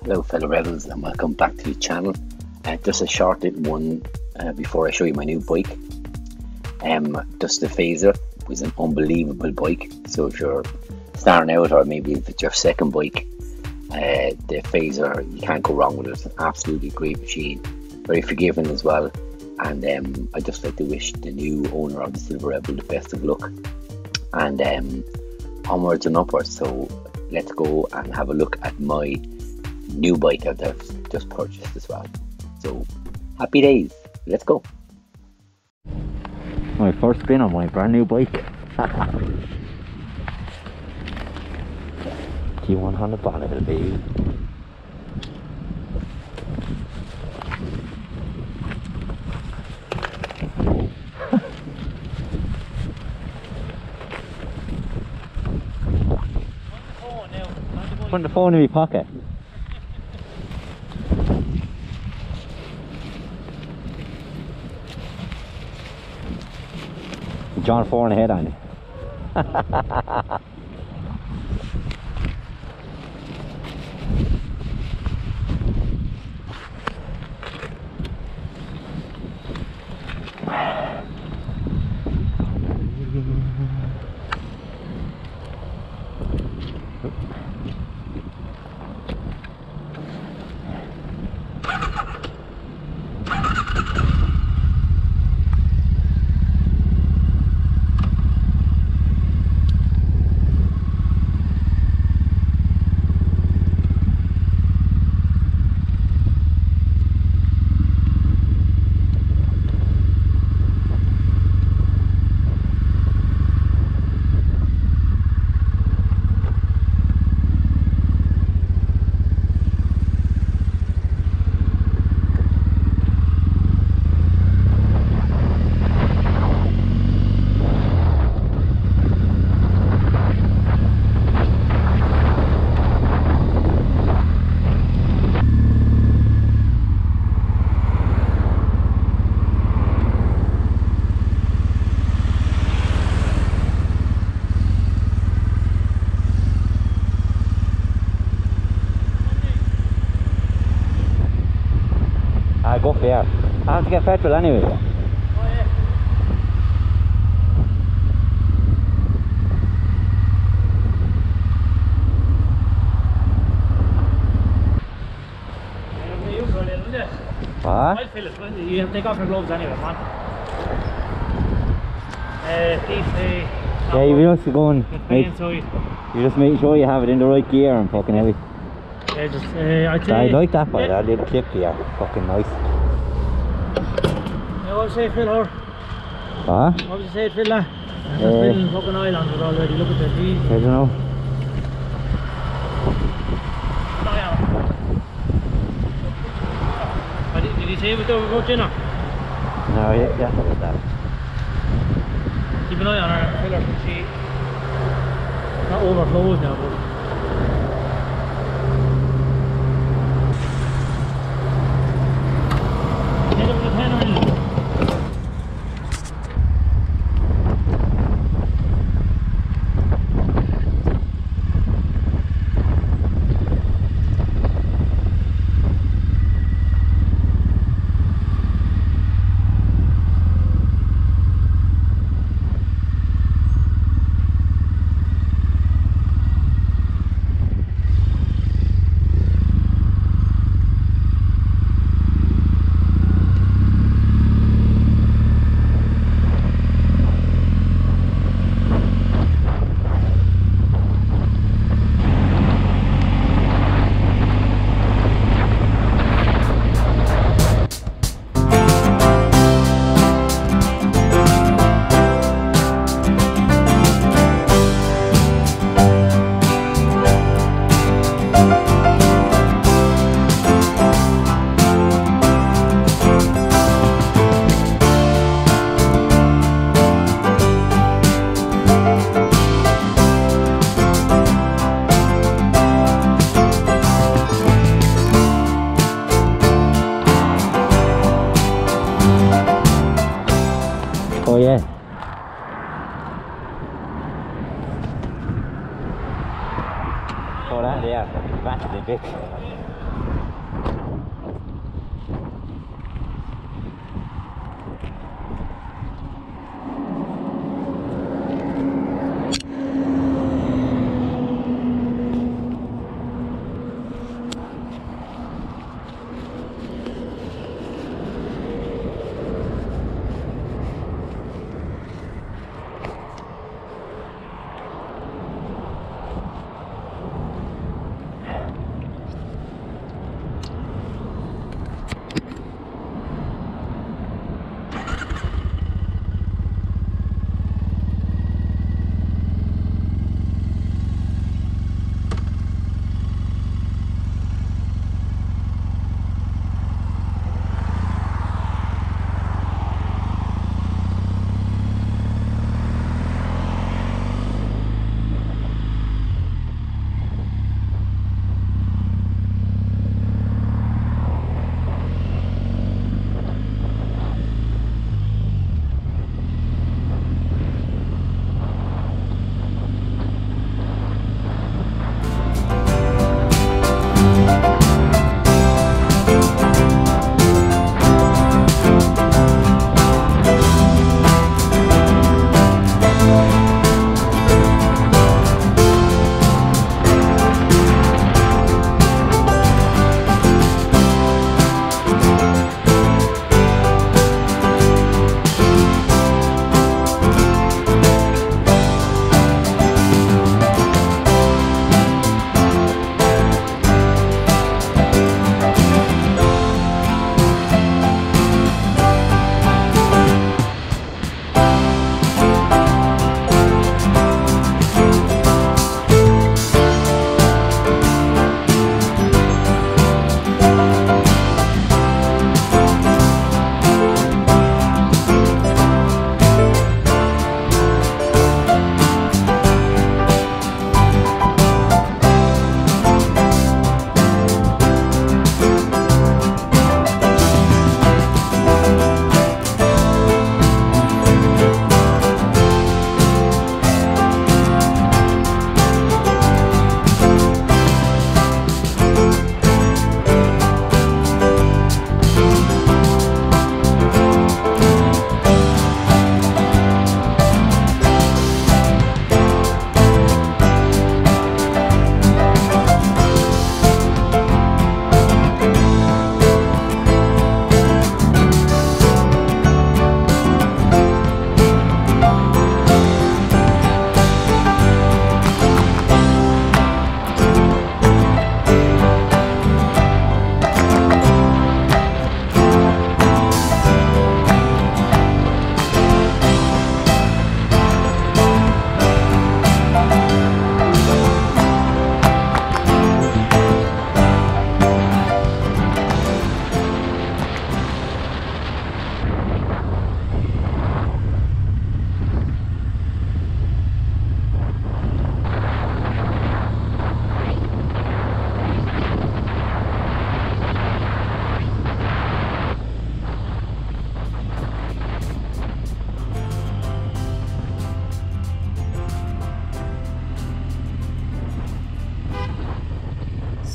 Hello fellow rebels and welcome back to the channel. Just a short little one before I show you my new bike. Just the Fazer was an unbelievable bike. So if you're starting out, or maybe if it's your second bike, the Fazer, you can't go wrong with it. It's an absolutely great machine, very forgiving as well. And I just like to wish the new owner of the Silver Rebel the best of luck, and onwards and upwards. So let's go and have a look at my new bike that I've just purchased as well. So happy days, let's go. My first spin on my brand new bike. T1 on the bonnet it'll be. Putting the phone in my pocket. John 4 and a head on it. Go fair. I have to get petrol anyway. Oh yeah. What? I'll fill it. You have to take off your gloves anyway, man. Yeah, you just going. You just making sure you have it in the right gear and fucking heavy. Yeah, just I like that by that little clip here. Fucking nice. What was you say, Phil? Huh? What was you say, Phil? I'm just spinning fucking oil on it already. Look at the Deise. I don't know. Did he say it was over dinner? No, yeah, definitely that. Keep an eye on her, Phil, she not overflows now, but. Oh yeah. Oh that, yeah, that's the bit.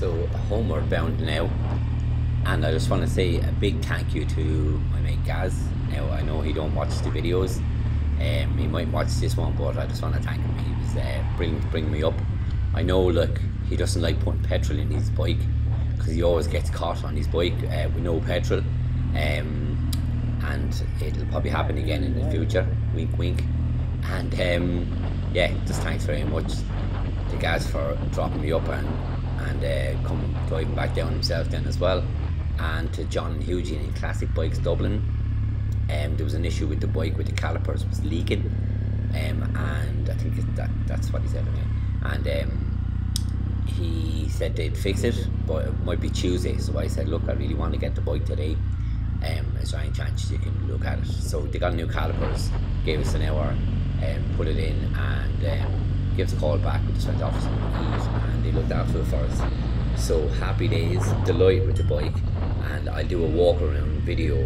So homeward bound now, and I just want to say a big thank you to my mate Gaz. Now I know he don't watch the videos, he might watch this one, but I just want to thank him. He was bring me up. I know, look, he doesn't like putting petrol in his bike because he always gets caught on his bike with no petrol, and it'll probably happen again in the future. Wink, wink. And yeah, just thanks very much to Gaz for dropping me up and come driving back down himself then as well, and to John and Eugene in Classic Bikes Dublin. There was an issue with the bike with the calipers was leaking, and I think that's what he said anyway. And he said they'd fix it, but it might be Tuesday. So I said, look, I really want to get the bike today. Is there any chance you can look at it? So they got new calipers, gave us an hour, put it in, and gave us a call back. We just went off some eat, and they looked after it for us. So happy days, delighted with the bike, and I'll do a walk around video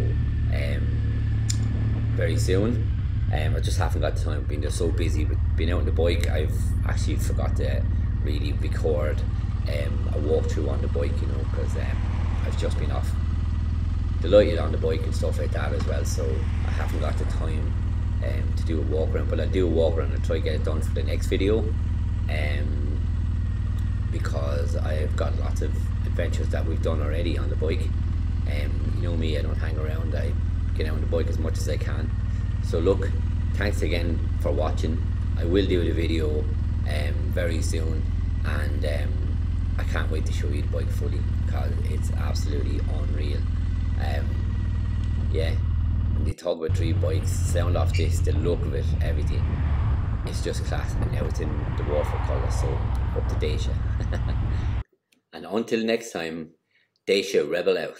very soon. I just haven't got the time, been just so busy with being out on the bike. I've actually forgot to really record a walkthrough on the bike, you know, because I've just been off delighted on the bike and stuff like that as well, so I haven't got the time to do a walk around, but I'll do a walk around and try to get it done for the next video, because I've got lots of adventures that we've done already on the bike. You know me, I don't hang around, I get out on the bike as much as I can. So look, thanks again for watching. I will do the video very soon, and I can't wait to show you the bike fully because it's absolutely unreal. Yeah, when they talk about three bikes, sound off this, the look of it, everything, it's just class. And now it's in the watercolour, so up to Deise. And until next time, Deise Rebel out.